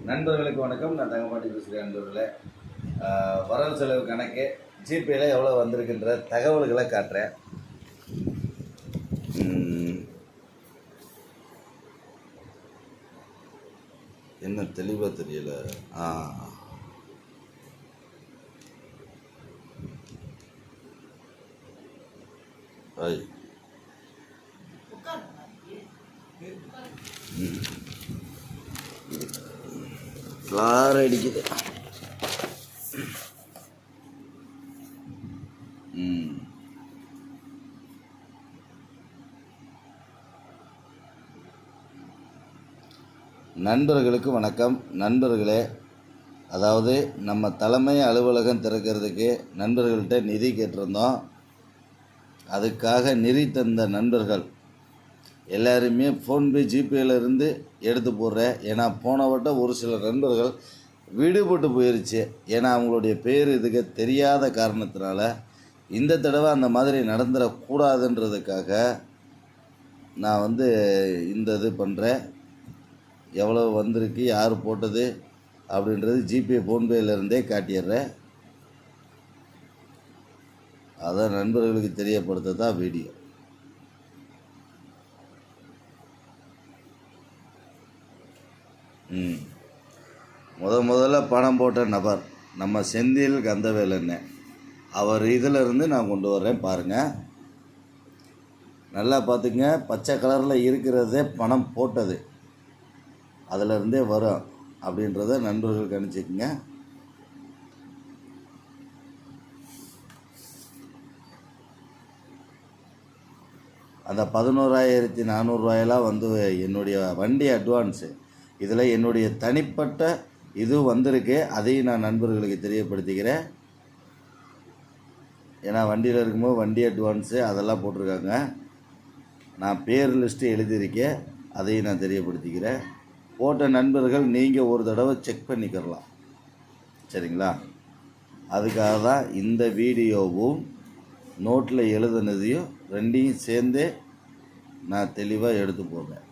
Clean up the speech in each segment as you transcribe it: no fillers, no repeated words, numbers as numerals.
நண்பர்களுக்கு வணக்கம். நான் தங்கப்பாண்டி பேசுகிறேன். நண்பர்களே, வரவு செலவு கணக்கு ஜிபேயில் எவ்வளோ வந்திருக்குன்ற தகவல்களை காட்டுறேன். என்ன தெளிவாக தெரியல. கார் அடிக்குது. நண்பர்களுக்கு வணக்கம். நண்பர்களே, அதாவது நம்ம தலைமை அலுவலகம் திறக்கிறதுக்கு நண்பர்கள்ட்ட நிதி கேட்டிருந்தோம். அதுக்காக நிதி தந்த நண்பர்கள் எல்லாருமே ஃபோன்பே ஜிபேலேருந்து எடுத்து போடுறேன். ஏன்னா போன வட்டம் ஒரு சில நண்பர்கள் விடுபட்டு போயிடுச்சு. ஏன்னா அவங்களுடைய பேர் இதுக்கு தெரியாத காரணத்தினால இந்த தடவை அந்த மாதிரி நடந்துடக்கூடாதுன்றதுக்காக நான் இந்த இது பண்ணுறேன். எவ்வளோ வந்திருக்கு, யார் போட்டது அப்படின்றது ஜிபே ஃபோன்பேலேருந்தே காட்டிடுறேன். அதை நண்பர்களுக்கு தெரியப்படுத்த தான் வீடியோ. முதல்ல பணம் போட்ட நபர் நம்ம செந்தில் கந்தவேலன்னு. அவர் இதிலிருந்து நான் கொண்டு வர்றேன். பாருங்கள், நல்லா பார்த்துங்க. பச்சை கலரில் இருக்கிறதே பணம் போட்டது, அதிலிருந்தே வரும் அப்படின்றத நண்பர்கள் கணிச்சிக்கங்க. அந்த 11,400 என்னுடைய வண்டி அட்வான்ஸு. இதில் என்னுடைய தனிப்பட்ட இது வந்திருக்கு. அதையும் நான் நண்பர்களுக்கு தெரியப்படுத்திக்கிறேன். ஏன்னா வண்டியில் இருக்கும்போது வண்டி அட்வான்ஸு அதெல்லாம் போட்டிருக்காங்க. நான் பேர் லிஸ்ட்டு எழுதியிருக்கேன். அதையும் நான் தெரியப்படுத்திக்கிறேன். போட்ட நண்பர்கள் நீங்கள் ஒரு தடவை செக் பண்ணிக்கிறலாம், சரிங்களா? அதுக்காக தான் இந்த வீடியோவும் நோட்டில் எழுதுனதையும் ரெண்டையும் சேர்ந்து நான் தெளிவாக எடுத்து போடுறேன்.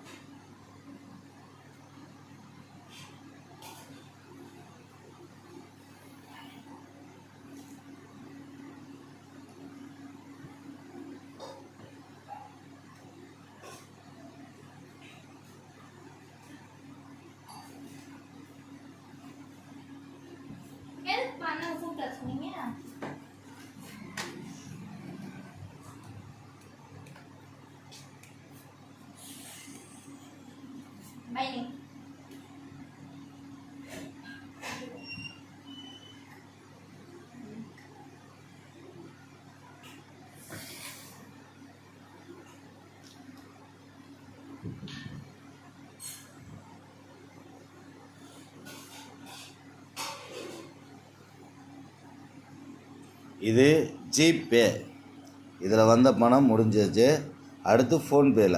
இது ஜிபே. இதில் வந்த பணம் முடிஞ்சிச்சு. அடுத்து ஃபோன்பேயில்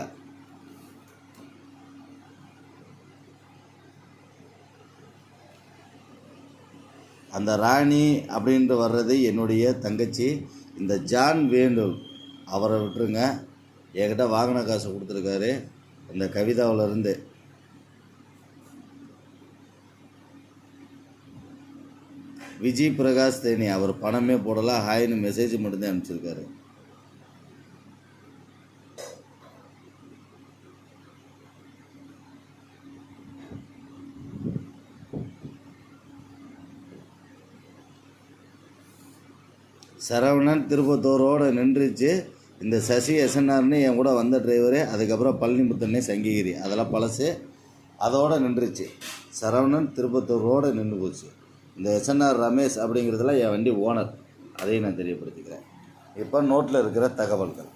அந்த ராணி அப்படின்ட்டு வர்றது என்னுடைய தங்கச்சி. இந்த ஜான் வேண்டு அவரை விட்டுருங்க. என்கிட்ட வாங்கின காசை கொடுத்துருக்காரு. இந்த கவிதாவிலேருந்து விஜய் பிரகாஷ் தேனி அவர் பணமே போடலாம், ஹாய்னு மெசேஜ் மட்டும்தான் அனுப்பிச்சிருக்காரு. சரவணன் திருப்பத்தூரோடு நின்றுச்சு. இந்த சசி எஸ்என்ஆர்னு என் கூட வந்த டிரைவரு. அதுக்கப்புறம் பழனிமுத்தனே சங்ககிரி, அதெல்லாம் பழசு. அதோடு நின்றுச்சு. சரவணன் திருப்பத்தூரோடு நின்று போச்சு. இந்த எஸ்என்ஆர் ரமேஷ் அப்படிங்கிறதுல என் வண்டி ஓனர். அதையும் நான் தெரியப்படுத்திக்கிறேன். இப்போ நோட்டில் இருக்கிற தகவல்கள்.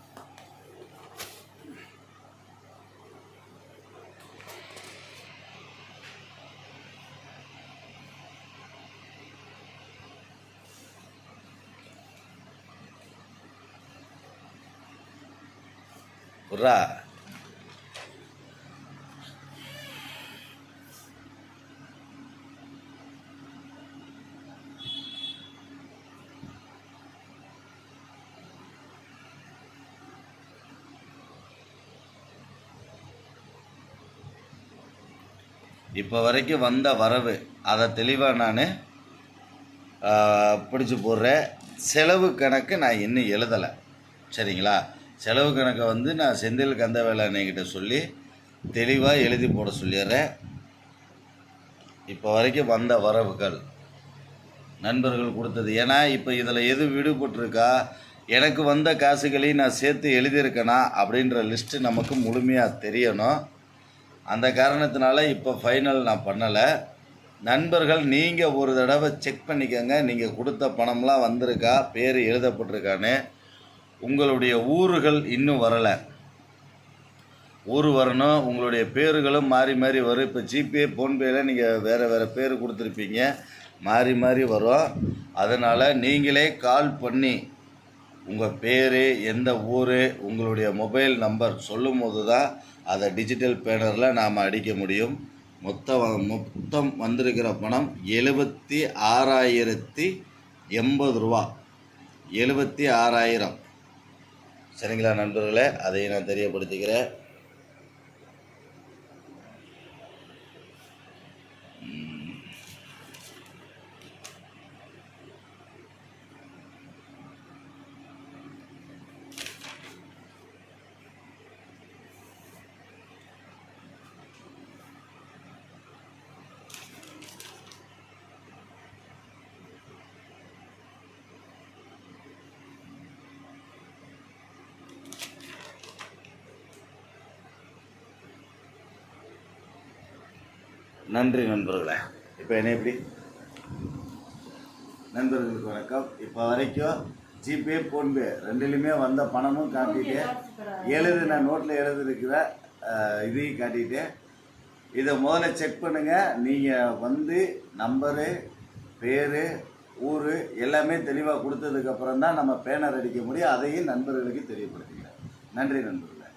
புறா இப்போ வரைக்கும் வந்த வரவு அதை தெளிவாக நான் பிடிச்சி போடுறேன். செலவு கணக்கு நான் இன்னும் எழுதலை, சரிங்களா? செலவு கணக்கை வந்து நான் செந்தில் கந்தவேலண்ணகிட்ட சொல்லி தெளிவாக எழுதி போட சொல்லிடுறேன். இப்போ வரைக்கும் வந்த வரவுகள் நண்பர்கள் கொடுத்தது. ஏன்னா இப்போ இதில் எது விடுபட்டிருக்கா, எனக்கு வந்த காசுகளையும் நான் சேர்த்து எழுதியிருக்கேனா அப்படின்ற லிஸ்ட்டு நமக்கு முழுமையாக தெரியணும். அந்த காரணத்தினால இப்போ ஃபைனல் நான் பண்ணலை. நண்பர்கள் நீங்கள் ஒரு தடவை செக் பண்ணிக்கோங்க, நீங்கள் கொடுத்த பணம்லாம் வந்திருக்கா, பேர் எழுதப்பட்டிருக்கான்னு. உங்களுடைய ஊர்கள் இன்னும் வரலை, ஊர் வரணும். உங்களுடைய பேர்களும் மாறி மாறி வரும். இப்போ ஜிபே ஃபோன்பேயில் நீங்கள் வேறு பேர் கொடுத்துருப்பீங்க, மாறி மாறி வரும். அதனால் நீங்களே கால் பண்ணி உங்கள் பேர், எந்த ஊர், உங்களுடைய மொபைல் நம்பர் சொல்லும் போது தான் அதை டிஜிட்டல் பேனரில் நாம் அடிக்க முடியும். மொத்தம் வந்திருக்கிற பணம் 76,080 ரூபா, 76,000. சரிங்களா நண்பர்களே? அதை நான் தெரியப்படுத்திக்கிறேன். நன்றி நண்பர்களே. இப்போ என்ன எப்படி நண்பர்களுக்கு வணக்கம். இப்போ வரைக்கும் ஜிபே ஃபோன்பே ரெண்டுலேயுமே வந்த பணமும் காட்டிட்டு நான் நோட்டில் எழுதிருக்கிற இதையும் காட்டிட்டு, இதை முதல்ல செக் பண்ணுங்கள். நீங்கள் வந்து நம்பரு, பேர், ஊர் எல்லாமே தெளிவாக கொடுத்ததுக்கப்புறம் தான் நம்ம பேனர் அடிக்க முடியும். அதையும் நண்பர்களுக்கு தெரியப்படுத்துகிறேன். நன்றி நண்பர்கள்.